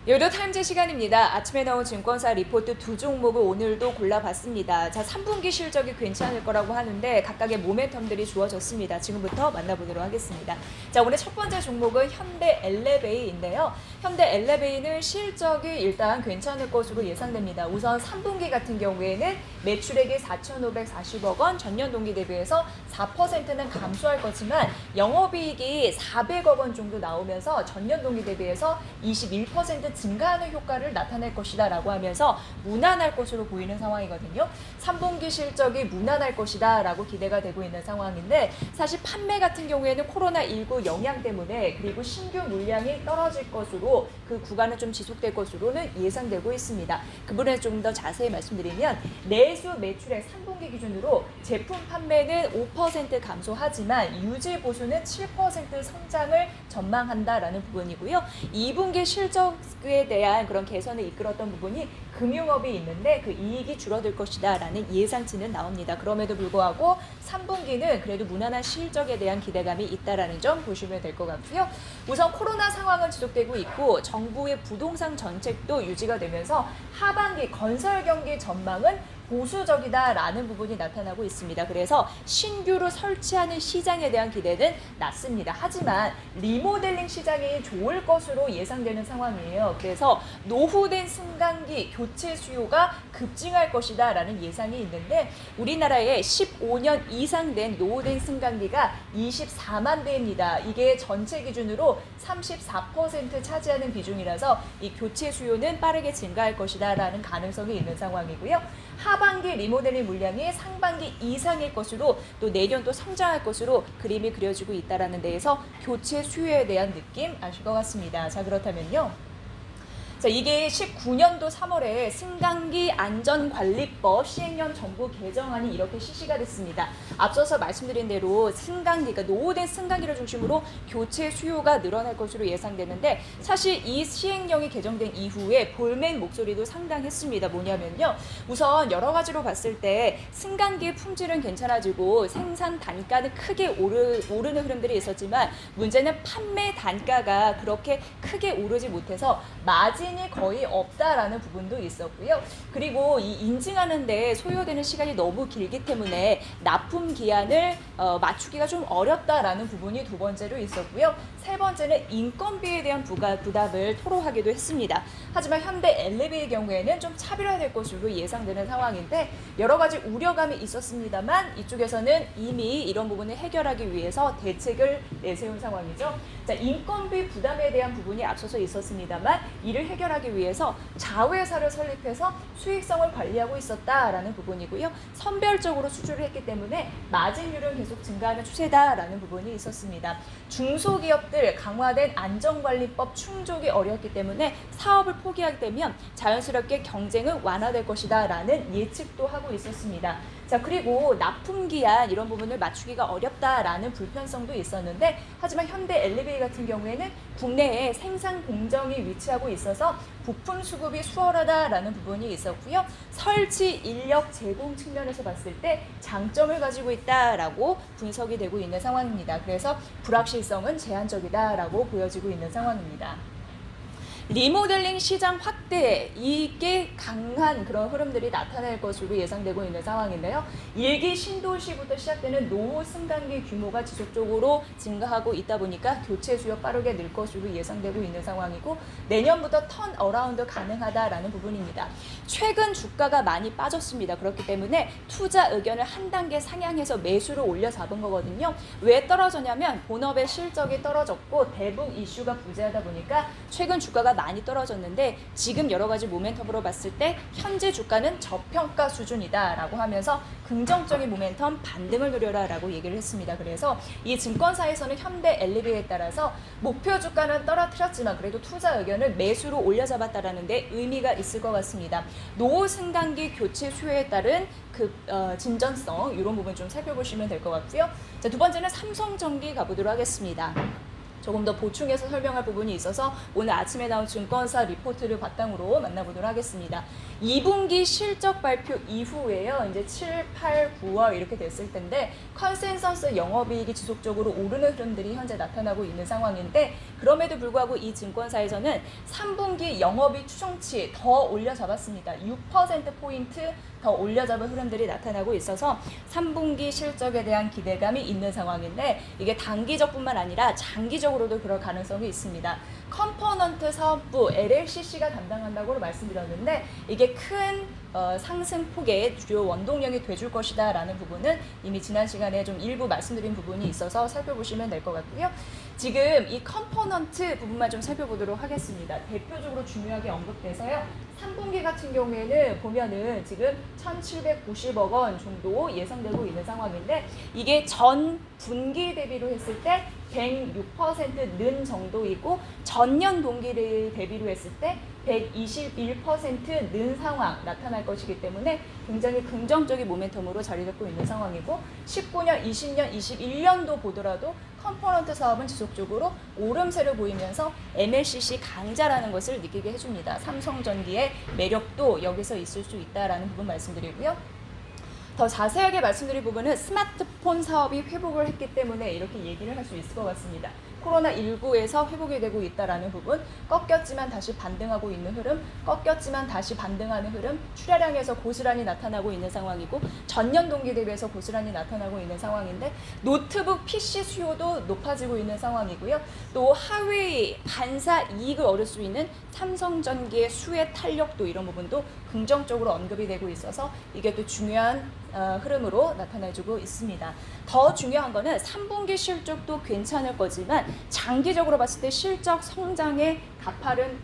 여의도 타임즈 시간입니다. 아침에 나온 증권사 리포트 두 종목을 오늘도 골라봤습니다. 자, 3분기 실적이 괜찮을 거라고 하는데 각각의 모멘텀들이 주어졌습니다. 지금부터 만나보도록 하겠습니다. 자, 오늘 첫 번째 종목은 현대 엘레베이인데요. 현대 엘레베이는 실적이 일단 괜찮을 것으로 예상됩니다. 우선 3분기 같은 경우에는 매출액이 4,540억 원, 전년 동기 대비해서 4%는 감소할 거지만 영업이익이 400억 원 정도 나오면서 전년 동기 대비해서 21% 증가하는 효과를 나타낼 것이다 라고 하면서 무난할 것으로 보이는 상황이거든요. 3분기 실적이 무난할 것이다 라고 기대가 되고 있는 상황인데 사실 판매 같은 경우에는 코로나19 영향 때문에 그리고 신규 물량이 떨어질 것으로 그 구간은 좀 지속될 것으로는 예상되고 있습니다. 그 부분에 좀 더 자세히 말씀드리면 내수 매출액 3분기 기준으로 제품 판매는 5% 감소하지만 유지 보수는 7% 성장을 전망한다라는 부분이고요. 2분기 실적에 대한 그런 개선을 이끌었던 부분이 금융업이 있는데 그 이익이 줄어들 것이다라는 예상치는 나옵니다. 그럼에도 불구하고 3분기는 그래도 무난한 실적에 대한 기대감이 있다라는 점 보시면 될 것 같고요. 우선 코로나 상황은 지속되고 있고 정부의 부동산 정책도 유지가 되면서 하반기 건설 경기 전망은 보수적이다라는 부분이 나타나고 있습니다. 그래서 신규로 설치하는 시장에 대한 기대는 낮습니다. 하지만 리모델링 시장이 좋을 것으로 예상되는 상황이에요. 그래서 노후된 승강기 교체 수요가 급증할 것이다라는 예상이 있는데 우리나라에 15년 이상 된 노후된 승강기가 24만 대입니다. 이게 전체 기준으로 34% 차지하는 비중이라서 이 교체 수요는 빠르게 증가할 것이다라는 가능성이 있는 상황이고요. 하반기 리모델링 물량이 상반기 이상일 것으로 또 내년도 성장할 것으로 그림이 그려지고 있다는 데에서 교체 수요에 대한 느낌 아실 것 같습니다. 자, 그렇다면요. 자, 이게 19년도 3월에 승강기 안전관리법 시행령 정부 개정안이 이렇게 실시가 됐습니다. 앞서서 말씀드린 대로 승강기가 노후된 승강기를 중심으로 교체 수요가 늘어날 것으로 예상되는데 사실 이 시행령이 개정된 이후에 볼멘 목소리도 상당했습니다. 뭐냐면요. 우선 여러 가지로 봤을 때 승강기의 품질은 괜찮아지고 생산 단가는 크게 오르는 흐름들이 있었지만 문제는 판매 단가가 그렇게 크게 오르지 못해서 마진이 거의 없다라는 부분도 있었고요. 그리고 이 인증하는데 소요되는 시간이 너무 길기 때문에 납품 기한을 맞추기가 좀 어렵다라는 부분이 두 번째로 있었고요. 세 번째는 인건비에 대한 부담을 토로하기도 했습니다. 하지만 현대 엘리베이의 경우에는 좀 차별화될 것으로 예상되는 상황인데 여러 가지 우려감이 있었습니다만 이쪽에서는 이미 이런 부분을 해결하기 위해서 대책을 내세운 상황이죠. 자, 인건비 부담에 대한 부분이 앞서서 있었습니다만 이를 해결하기 위해서 자회사를 설립해서 수익성을 관리하고 있었다라는 부분이고요. 선별적으로 수주를 했기 때문에 마진율은 계속 증가하는 추세다라는 부분이 있었습니다. 중소기업들 강화된 안전관리법 충족이 어렵기 때문에 사업을 포기하게 되면 자연스럽게 경쟁은 완화될 것이다라는 예측도 하고 있었습니다. 자, 그리고 납품기한 이런 부분을 맞추기가 어렵다라는 불편성도 있었는데 하지만 현대 엘리베이 같은 경우에는 국내에 생산 공정이 위치하고 있어서 부품 수급이 수월하다라는 부분이 있었고요. 설치 인력 제공 측면에서 봤을 때 장점을 가지고 있다라고 분석이 되고 있는 상황입니다. 그래서 불확실성은 제한적이다라고 보여지고 있는 상황입니다. 리모델링 시장 확대 이게 강한 그런 흐름들이 나타날 것으로 예상되고 있는 상황인데요. 1기 신도시부터 시작되는 노후 승강기 규모가 지속적으로 증가하고 있다 보니까 교체 수요 빠르게 늘 것으로 예상되고 있는 상황이고 내년부터 턴 어라운드 가능하다라는 부분입니다. 최근 주가가 많이 빠졌습니다. 그렇기 때문에 투자 의견을 한 단계 상향해서 매수를 올려 잡은 거거든요. 왜 떨어졌냐면 본업의 실적이 떨어졌고 대북 이슈가 부재하다 보니까 최근 주가가 많이 떨어졌는데 지금 여러 가지 모멘텀으로 봤을 때 현재 주가는 저평가 수준이다라고 하면서 긍정적인 모멘텀 반등을 노려라라고 얘기를 했습니다. 그래서 이 증권사에서는 현대 엘리베이에 따라서 목표 주가는 떨어뜨렸지만 그래도 투자 의견을 매수로 올려잡았다라는 데 의미가 있을 것 같습니다. 노후 승강기 교체 수요에 따른 진전성 이런 부분 좀 살펴보시면 될 것 같고요. 자, 두 번째는 삼성전기 가보도록 하겠습니다. 조금 더 보충해서 설명할 부분이 있어서 오늘 아침에 나온 증권사 리포트를 바탕으로 만나보도록 하겠습니다. 2분기 실적 발표 이후에요. 이제 7, 8, 9월 이렇게 됐을 텐데 컨센서스 영업이익이 지속적으로 오르는 흐름들이 현재 나타나고 있는 상황인데 그럼에도 불구하고 이 증권사에서는 3분기 영업이익 추정치 더 올려잡았습니다. 6%포인트 더 올려잡은 흐름들이 나타나고 있어서 3분기 실적에 대한 기대감이 있는 상황인데 이게 단기적뿐만 아니라 장기적으로도 그럴 가능성이 있습니다. 컴포넌트 사업부 LLCC가 담당한다고 말씀드렸는데 이게 큰 상승폭의 주요 원동력이 돼줄 것이다 라는 부분은 이미 지난 시간에 좀 일부 말씀드린 부분이 있어서 살펴보시면 될 것 같고요. 지금 이 컴포넌트 부분만 좀 살펴보도록 하겠습니다. 대표적으로 중요하게 언급돼서요. 3분기 같은 경우에는 보면은 지금 1,790억 원 정도 예상되고 있는 상황인데 이게 전 분기 대비로 했을 때 106%는 정도이고 전년 동기를 대비로 했을 때 121%는 상황 나타날 것이기 때문에 굉장히 긍정적인 모멘텀으로 자리 잡고 있는 상황이고 19년, 20년, 21년도 보더라도 컴포넌트 사업은 지속적으로 오름세를 보이면서 MLCC 강자라는 것을 느끼게 해줍니다. 삼성전기의 매력도 여기서 있을 수 있다라는 부분 말씀드리고요. 더 자세하게 말씀드릴 부분은 스마트폰 사업이 회복을 했기 때문에 이렇게 얘기를 할 수 있을 것 같습니다. 코로나19에서 회복이 되고 있다라는 부분, 꺾였지만 다시 반등하고 있는 흐름, 꺾였지만 다시 반등하는 흐름, 출하량에서 고스란히 나타나고 있는 상황이고 전년 동기 대비해서 고스란히 나타나고 있는 상황인데 노트북 PC 수요도 높아지고 있는 상황이고요. 또 하위 반사 이익을 얻을 수 있는 삼성전기의 수혜 탄력도 이런 부분도 긍정적으로 언급이 되고 있어서 이게 또 중요한 흐름으로 나타내주고 있습니다. 더 중요한 거는 3분기 실적도 괜찮을 거지만 장기적으로 봤을 때 실적 성장의 가파른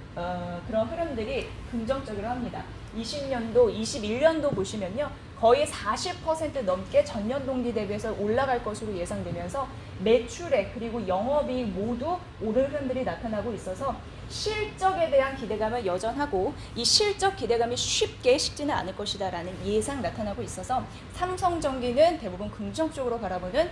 그런 흐름들이 긍정적으로 합니다. 20년도, 21년도 보시면요. 거의 40% 넘게 전년 동기 대비해서 올라갈 것으로 예상되면서 매출액 그리고 영업이익 모두 오른 흐름들이 나타나고 있어서 실적에 대한 기대감은 여전하고 이 실적 기대감이 쉽게 식지는 않을 것이다라는 예상 나타나고 있어서 삼성전기는 대부분 긍정적으로 바라보는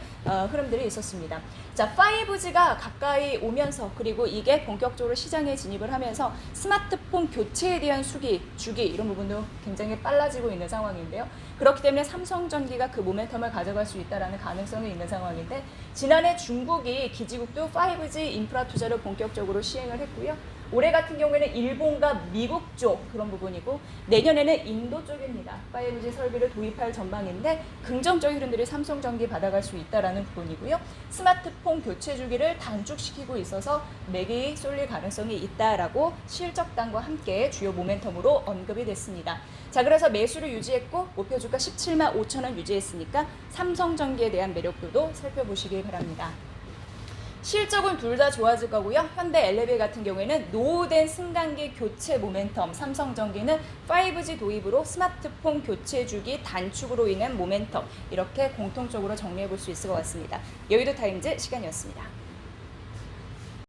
흐름들이 있었습니다. 자, 5G가 가까이 오면서 그리고 이게 본격적으로 시장에 진입을 하면서 스마트폰 교체에 대한 주기 이런 부분도 굉장히 빨라지고 있는 상황인데요. 그렇기 때문에 삼성전기가 그 모멘텀을 가져갈 수 있다는 가능성이 있는 상황인데 지난해 중국이 기지국도 5G 인프라 투자를 본격적으로 시행을 했고요. 올해 같은 경우에는 일본과 미국 쪽 그런 부분이고 내년에는 인도 쪽입니다. 5G 설비를 도입할 전망인데 긍정적인 흐름들이 삼성전기 받아갈 수 있다는 부분이고요. 스마트폰 교체 주기를 단축시키고 있어서 맥이 쏠릴 가능성이 있다라고 실적단과 함께 주요 모멘텀으로 언급이 됐습니다. 자, 그래서 매수를 유지했고 목표 주가 17만 5천 원 유지했으니까 삼성전기에 대한 매력도도 살펴보시길 바랍니다. 실적은 둘 다 좋아질 거고요. 현대 엘리베이 같은 경우에는 노후된 승강기 교체 모멘텀, 삼성전기는 5G 도입으로 스마트폰 교체 주기 단축으로 인한 모멘텀 이렇게 공통적으로 정리해 볼 수 있을 것 같습니다. 여의도 타임즈 시간이었습니다.